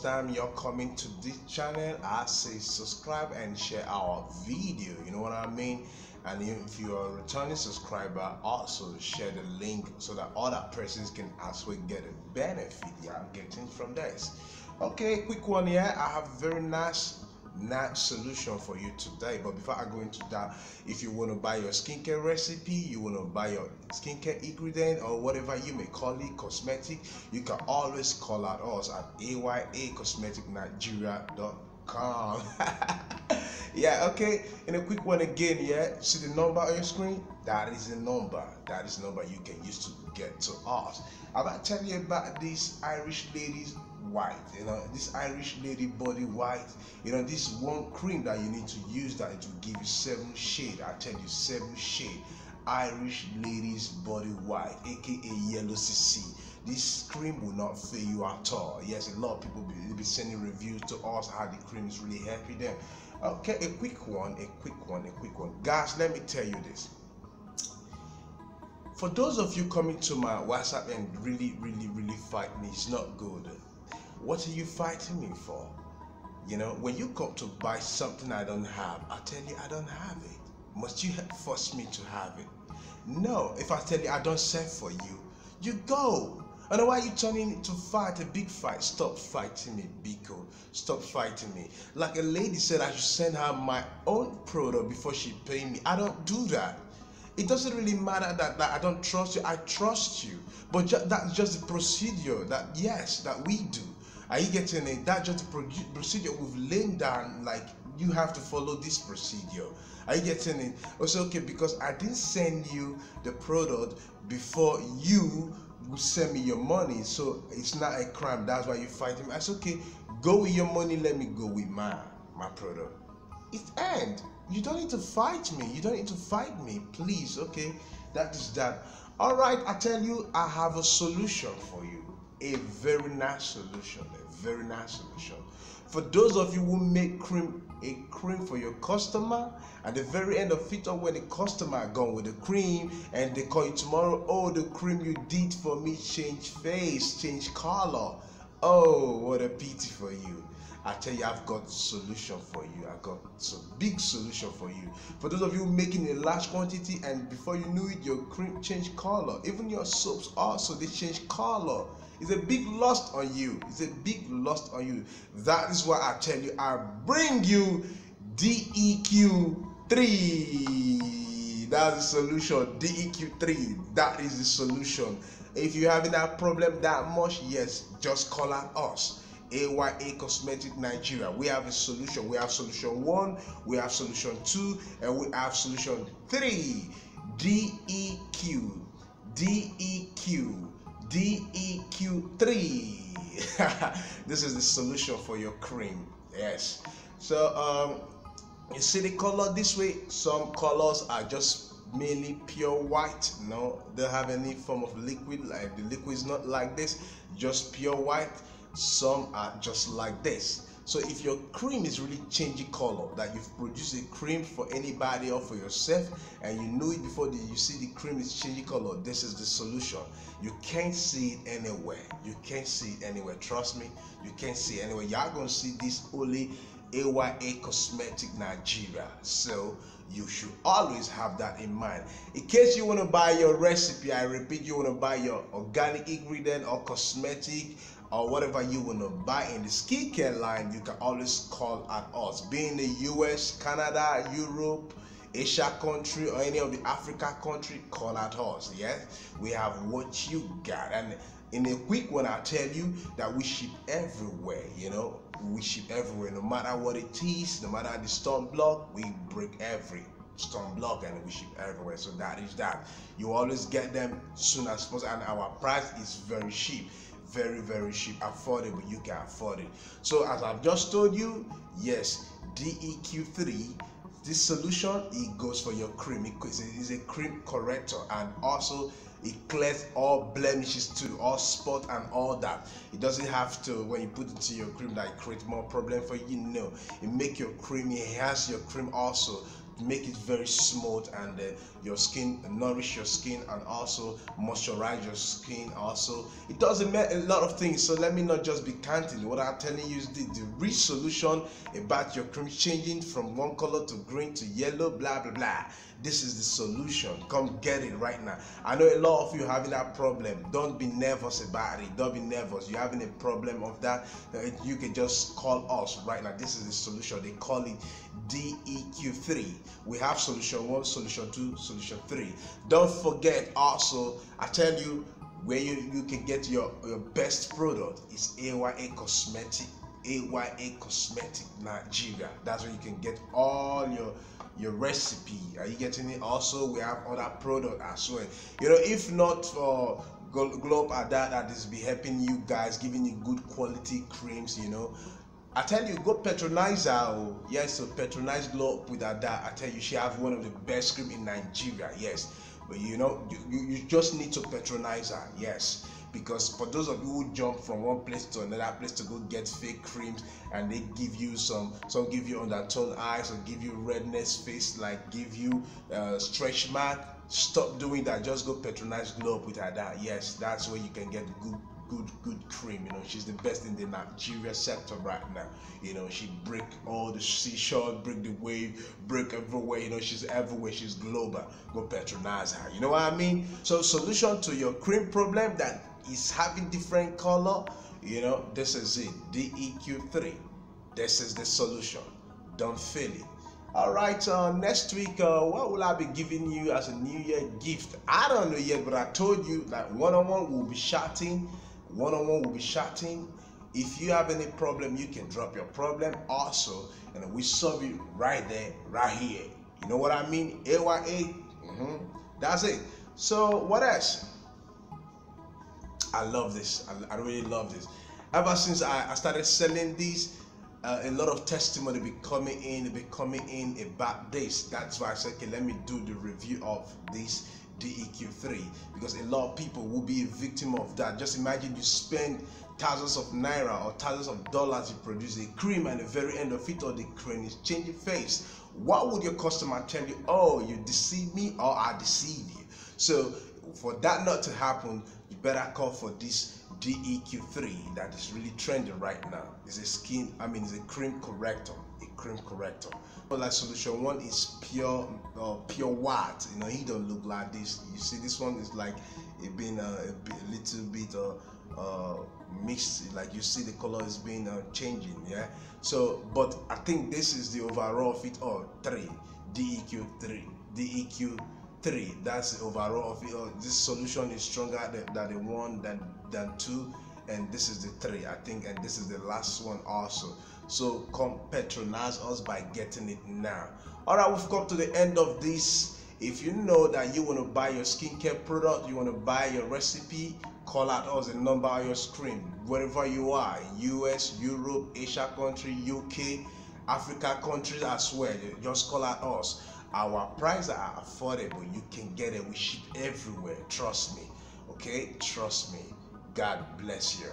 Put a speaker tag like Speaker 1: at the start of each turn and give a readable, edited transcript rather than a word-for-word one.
Speaker 1: time you're coming to this channel, I say subscribe and share our video, you know what I mean? And if you are a returning subscriber, also share the link so that other persons can actually get a benefit you're getting from this. Okay, quick one here. I have a very nice solution for you today, but before I go into that, if you want to buy your skincare recipe, you want to buy your skincare ingredient or whatever you may call it, cosmetic, you can always call out us at ayacosmeticnigeria.com. Yeah, okay. In a quick one again, yeah, see the number on your screen? That is the number you can use to get to us. I'm going to tell you about this Irish lady's white, you know, this Irish lady body white, you know, this one cream that you need to use that it will give you 7 shades. I tell you, 7 shades Irish ladies body white, aka yellow CC. This cream will not fail you at all. Yes, a lot of people will be sending reviews to us how the cream is really helping them. Okay, a quick one. Guys, let me tell you this. For those of you coming to my WhatsApp and really fight me, it's not good. What are you fighting me for? You know, when you come to buy something I don't have, I tell you I don't have it. Must you force me to have it? No. If I tell you I don't sell for you, you go. And why are you turning it to fight, a big fight? Stop fighting me, Biko. Stop fighting me. Like a lady said I should send her my own product before she pay me. I don't do that. It doesn't really matter that I don't trust you. I trust you. But that's just the procedure that, yes, that we do. Are you getting it? That's just the procedure we've laid down, like you have to follow this procedure. Are you getting it? Also, okay, because I didn't send you the product before you will send me your money, so it's not a crime. That's why you fight him. I said, okay, go with your money, let me go with my product. It's end. You don't need to fight me. You don't need to fight me, please. Okay, that is that. All right, I tell you, I have a solution for you. A very nice solution. For those of you who make a cream for your customer, at the very end of it, or when the customer gone with the cream and they call you tomorrow, oh, the cream you did for me change face, change color. Oh, what a pity for you. I tell you, I've got a solution for you. I've got some big solution for you. For those of you making a large quantity and before you knew it, your cream changed color. Even your soaps also, they change color. It's a big loss on you. It's a big loss on you. That is why I tell you, I bring you DEQ3. That's the solution. DEQ3. That is the solution. If you're having that problem that much, yes, just call out us. AYA Cosmetic Nigeria. We have a solution. We have solution 1, we have solution 2, and we have solution 3. DEQ. DEQ3. This is the solution for your cream. Yes. So you see the color this way. Some colors are just mainly pure white. No, they don't have any form of liquid. Like the liquid is not like this, just pure white. Some are just like this. So if your cream is really changing color, that you've produced a cream for anybody or for yourself and you knew it before you see the cream is changing color, this is the solution. You can't see it anywhere. You can't see it anywhere. Trust me, you can't see it anywhere. Y'all gonna see this only AYA Cosmetic Nigeria. So you should always have that in mind. In case you want to buy your recipe, I repeat, you want to buy your organic ingredient or cosmetic or whatever you want to buy in the skincare line, you can always call at us. Be in the US, Canada, Europe, Asia country, or any of the Africa country, call at us. Yes, we have what you got. And in a quick one, I tell you that we ship everywhere. You know, we ship everywhere, no matter what it is, no matter the storm block, we break every storm block and we ship everywhere. So that is that. You always get them soon as possible, and our price is very cheap. Very cheap, affordable. You can afford it. So as I've just told you, yes, DEQ3, this solution, it goes for your cream. It is a cream corrector, and also it clears all blemishes too, all spot and all that. It doesn't have to, when you put it into your cream, that it creates more problem for you. No, it make your cream, it enhance your cream also make it very smooth, and your skin, nourish your skin, and also moisturize your skin. Also, it does a lot of things. So let me not just be counting. What I'm telling you is the real solution about your cream changing from one color to green to yellow, blah blah blah. This is the solution. Come get it right now. I know a lot of you having that problem. Don't be nervous about it. Don't be nervous. You're having a problem of that, you can just call us right now. This is the solution. They call it DEQ3. We have solution 1, solution 2, solution 3. Don't forget also, I tell you, where you can get your best product is AYA Cosmetic. AYA Cosmetic Nigeria. That's where you can get all your recipe. Are you getting it? Also, we have other product as well. You know, if not for Globe Ada that is be helping you guys, giving you good quality creams, you know, I tell you, go patronize her. Oh. Yes, so patronize Globe with Ada. I tell you, she have one of the best cream in Nigeria. Yes, but you know, you just need to patronize her. Yes, because for those of you who jump from one place to another place to go get fake creams, and they give you some give you undertone eyes, or give you redness face, like give you stretch mark, stop doing that. Just go patronize Globe with Ada. Yes, that's where you can get good cream. You know, she's the best in the Nigeria sector right now. You know, she break all the seashore, break the wave, break everywhere. You know, she's everywhere. She's global. Go patronize her. You know what I mean? So solution to your cream problem that is having different color, you know, this is it. DEQ3. This is the solution. Don't fail it. All right, next week, what will I be giving you as a New Year gift? I don't know yet, but I told you that one-on-one will be chatting. One-on-one will be chatting. If you have any problem, you can drop your problem also, and we solve it right there, right here. You know what I mean? AYA. That's it. So what else? I love this. I really love this. Ever since I started selling these, a lot of testimony be coming in about this. That's why I said, okay, let me do the review of this DEQ3, because a lot of people will be a victim of that. Just imagine you spend thousands of naira or thousands of dollars, you produce a cream, and at the very end of it, or the cream is changing face. What would your customer tell you? Oh, you deceive me, or I deceive you. So for that not to happen, you better call for this DEQ3 that is really trending right now. It's a cream corrector. A cream corrector. Like solution 1 is pure white. You know, he don't look like this. You see, this one is like it been a little bit mixed. Like you see, the color is being changing. Yeah. So, but I think this is the overall of it all. 3 DEQ3. That's the overall of it all. This solution is stronger than the 1 than 2, and this is the 3, I think, and this is the last one also. So come patronize us by getting it now. All right, we've come to the end of this. If you know that you want to buy your skincare product, you want to buy your recipe, call out us, the number on your screen, wherever you are, US, Europe, Asia country, UK, Africa countries as well. Just call out us. Our prices are affordable. You can get it. We ship everywhere. Trust me. Okay? Trust me. God bless you.